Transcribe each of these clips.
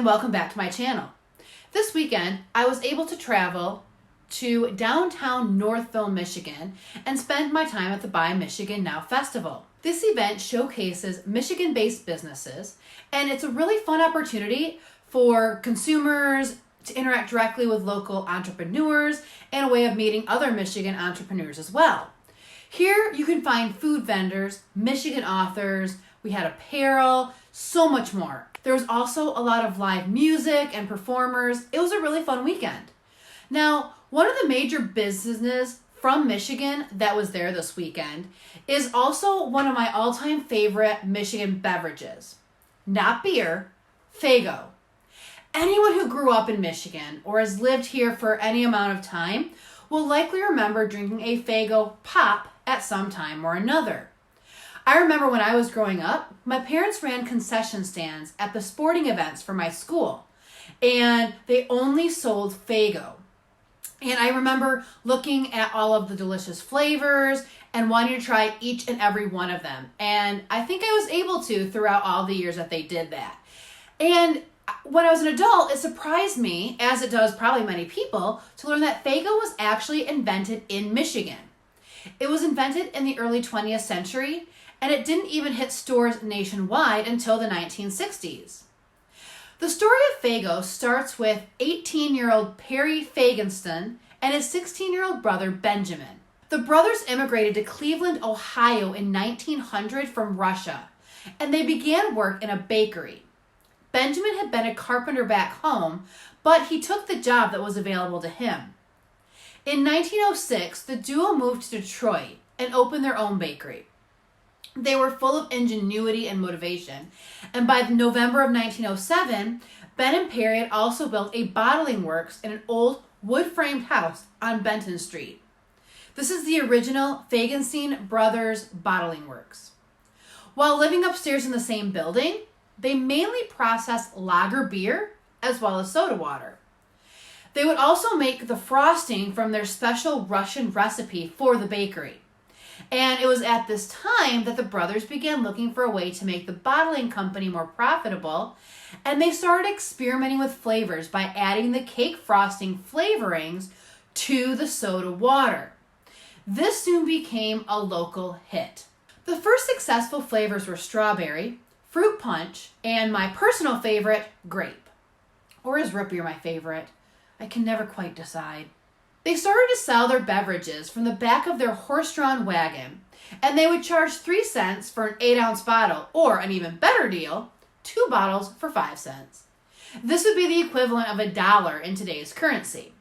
and welcome back to my channel. This weekend, I was able to travel to downtown Northville, Michigan and spend my time at the Buy Michigan Now Festival. This event showcases Michigan-based businesses, and it's a really fun opportunity for consumers to interact directly with local entrepreneurs and a way of meeting other Michigan entrepreneurs as well. Here you can find food vendors, Michigan authors, we had apparel, so much more. There was also a lot of live music and performers. It was a really fun weekend. Now, one of the major businesses from Michigan that was there this weekend is also one of my all-time favorite Michigan beverages. Not beer, Faygo. Anyone who grew up in Michigan or has lived here for any amount of time will likely remember drinking a Faygo pop at some time or another. I remember when I was growing up, my parents ran concession stands at the sporting events for my school, and they only sold Faygo. And I remember looking at all of the delicious flavors and wanting to try each and every one of them. And I think I was able to throughout all the years that they did that. And when I was an adult, it surprised me, as it does probably many people, to learn that Faygo was actually invented in Michigan. It was invented in the early 20th century, and it didn't even hit stores nationwide until the 1960s. The story of Faygo starts with 18-year-old Perry Fagenston and his 16-year-old brother Benjamin. The brothers immigrated to Cleveland, Ohio in 1900 from Russia, and they began work in a bakery. Benjamin had been a carpenter back home, but he took the job that was available to him. In 1906, the duo moved to Detroit and opened their own bakery. They were full of ingenuity and motivation, and by November of 1907, Ben and Perry had also built a bottling works in an old wood-framed house on Benton Street. This is the original Fagenston Brothers Bottling Works. While living upstairs in the same building, they mainly processed lager beer as well as soda water. They would also make the frosting from their special Russian recipe for the bakery. And it was at this time that the brothers began looking for a way to make the bottling company more profitable, and they started experimenting with flavors by adding the cake frosting flavorings to the soda water. This soon became a local hit. The first successful flavors were strawberry, fruit punch, and my personal favorite, grape. Or is root beer my favorite? I can never quite decide. They started to sell their beverages from the back of their horse-drawn wagon, and they would charge 3 cents for an 8-ounce bottle, or an even better deal, 2 bottles for 5 cents. This would be the equivalent of $1 in today's currency.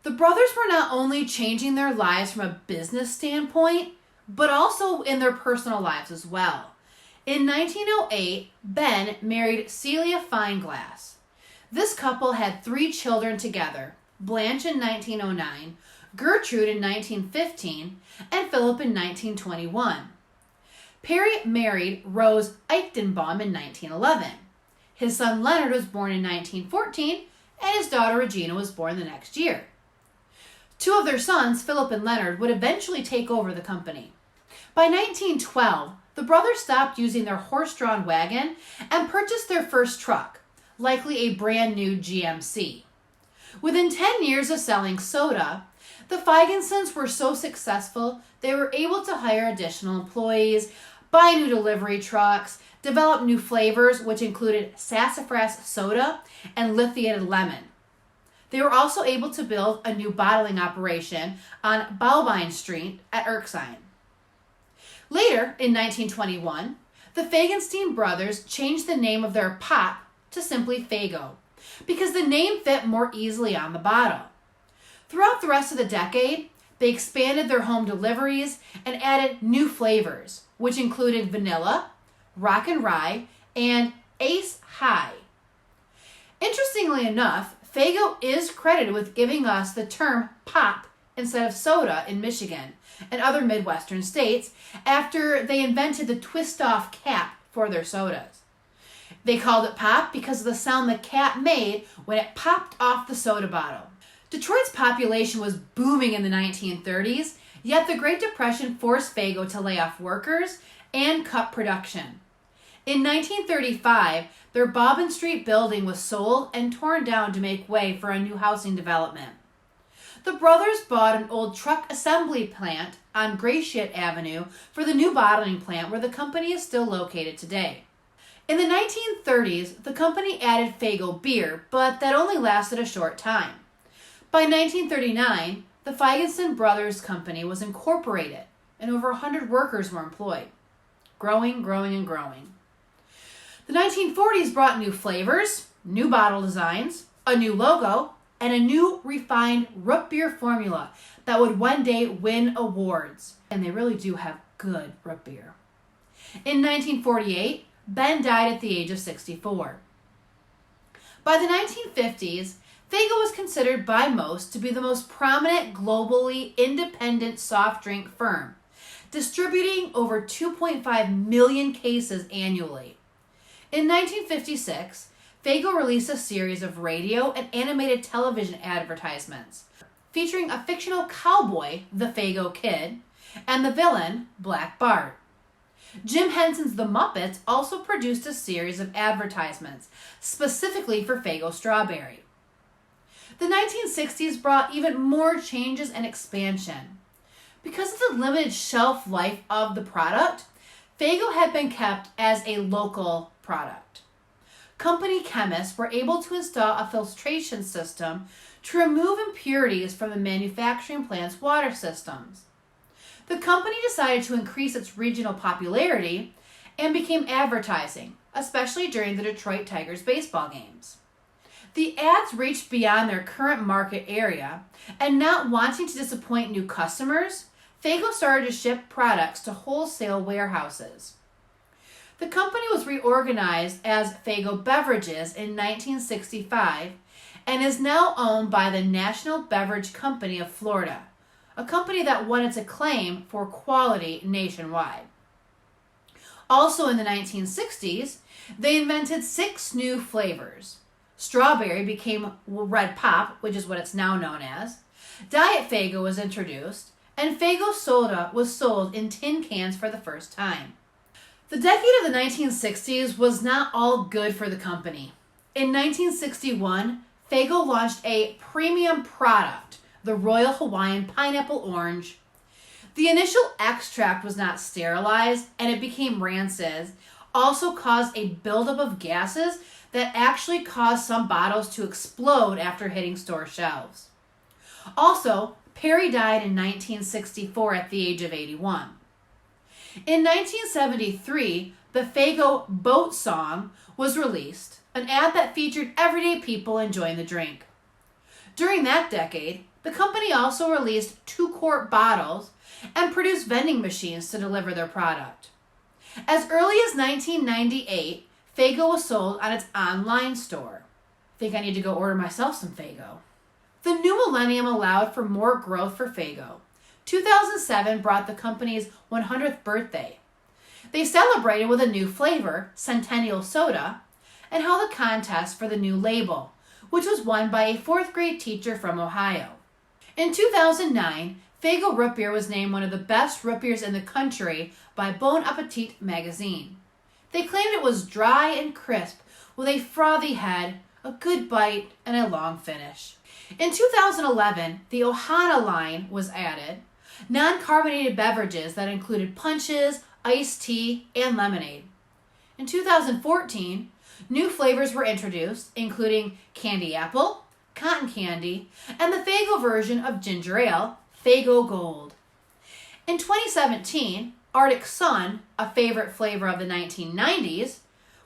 The brothers were not only changing their lives from a business standpoint, but also in their personal lives as well. In 1908, Ben married Celia Fineglass. This couple had 3 children together, Blanche in 1909, Gertrude in 1915, and Philip in 1921. Perry married Rose Eichenbaum in 1911. His son Leonard was born in 1914, and his daughter Regina was born the next year. 2 of their sons, Philip and Leonard, would eventually take over the company. By 1912, the brothers stopped using their horse-drawn wagon and purchased their first truck, likely a brand new GMC. Within 10 years of selling soda, the Fagenstons were so successful they were able to hire additional employees, buy new delivery trucks, develop new flavors which included sassafras soda and lithiated lemon. They were also able to build a new bottling operation on Balbine Street at Erskine. Later, in 1921, the Fagenstein brothers changed the name of their pop to simply Faygo, because the name fit more easily on the bottle. Throughout the rest of the decade, they expanded their home deliveries and added new flavors, which included vanilla, rock and rye, and Ace High. Interestingly enough, Faygo is credited with giving us the term pop instead of soda in Michigan and other Midwestern states after they invented the twist-off cap for their sodas. They called it pop because of the sound the cap made when it popped off the soda bottle. Detroit's population was booming in the 1930s, yet the Great Depression forced Faygo to lay off workers and cut production. In 1935, their Bobbin Street building was sold and torn down to make way for a new housing development. The brothers bought an old truck assembly plant on Gratiot Avenue for the new bottling plant where the company is still located today. In the 1930s, the company added Faygo beer, but that only lasted a short time. By 1939, the Faygo Brothers Company was incorporated and over 100 workers were employed. Growing, and growing. The 1940s brought new flavors, new bottle designs, a new logo, and a new refined root beer formula that would one day win awards. And they really do have good root beer. In 1948, Ben died at the age of 64. By the 1950s, Faygo was considered by most to be the most prominent globally independent soft drink firm, distributing over 2.5 million cases annually. In 1956, Faygo released a series of radio and animated television advertisements featuring a fictional cowboy, the Faygo Kid, and the villain, Black Bart. Jim Henson's The Muppets also produced a series of advertisements specifically for Faygo Strawberry. The 1960s brought even more changes and expansion. Because of the limited shelf life of the product, Faygo had been kept as a local product. Company chemists were able to install a filtration system to remove impurities from the manufacturing plant's water systems. The company decided to increase its regional popularity and became advertising, especially during the Detroit Tigers baseball games. The ads reached beyond their current market area, and not wanting to disappoint new customers, Faygo started to ship products to wholesale warehouses. The company was reorganized as Faygo Beverages in 1965 and is now owned by the National Beverage Company of Florida, a company that won its acclaim for quality nationwide. Also in the 1960s, they invented 6 new flavors. Strawberry became Red Pop, which is what it's now known as. Diet Faygo was introduced, and Faygo soda was sold in tin cans for the first time. The decade of the 1960s was not all good for the company. In 1961, Faygo launched a premium product, the Royal Hawaiian Pineapple Orange. The initial extract was not sterilized and it became rancid, also caused a buildup of gases that actually caused some bottles to explode after hitting store shelves. Also, Perry died in 1964 at the age of 81. In 1973, the Faygo Boat Song was released, an ad that featured everyday people enjoying the drink. During that decade, the company also released 2-quart bottles and produced vending machines to deliver their product. As early as 1998, Faygo was sold on its online store. Think I need to go order myself some Faygo. The new millennium allowed for more growth for Faygo. 2007 brought the company's 100th birthday. They celebrated with a new flavor, Centennial Soda, and held a contest for the new label, which was won by a 4th grade teacher from Ohio. In 2009, Faygo Root Beer was named one of the best root beers in the country by Bon Appetit magazine. They claimed it was dry and crisp with a frothy head, a good bite, and a long finish. In 2011, the Ohana line was added, non-carbonated beverages that included punches, iced tea, and lemonade. In 2014, new flavors were introduced, including candy apple, cotton candy, and the Faygo version of ginger ale, Faygo Gold. In 2017, Arctic Sun, a favorite flavor of the 1990s,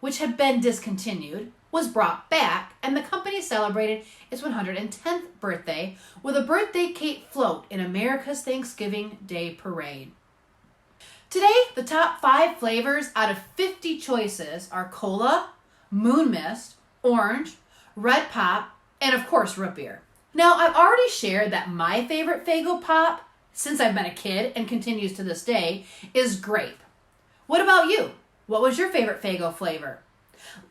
which had been discontinued, was brought back, and the company celebrated its 110th birthday with a birthday cake float in America's Thanksgiving Day Parade. Today, the top 5 flavors out of 50 choices are cola, moon mist, orange, red pop, and of course root beer. Now, I've already shared that my favorite Faygo pop, since I've been a kid and continues to this day, is grape. What about you? What was your favorite Faygo flavor?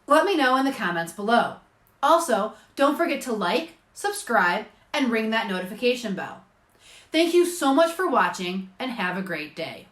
Let me know in the comments below. Also, don't forget to like, subscribe, and ring that notification bell. Thank you so much for watching, and have a great day.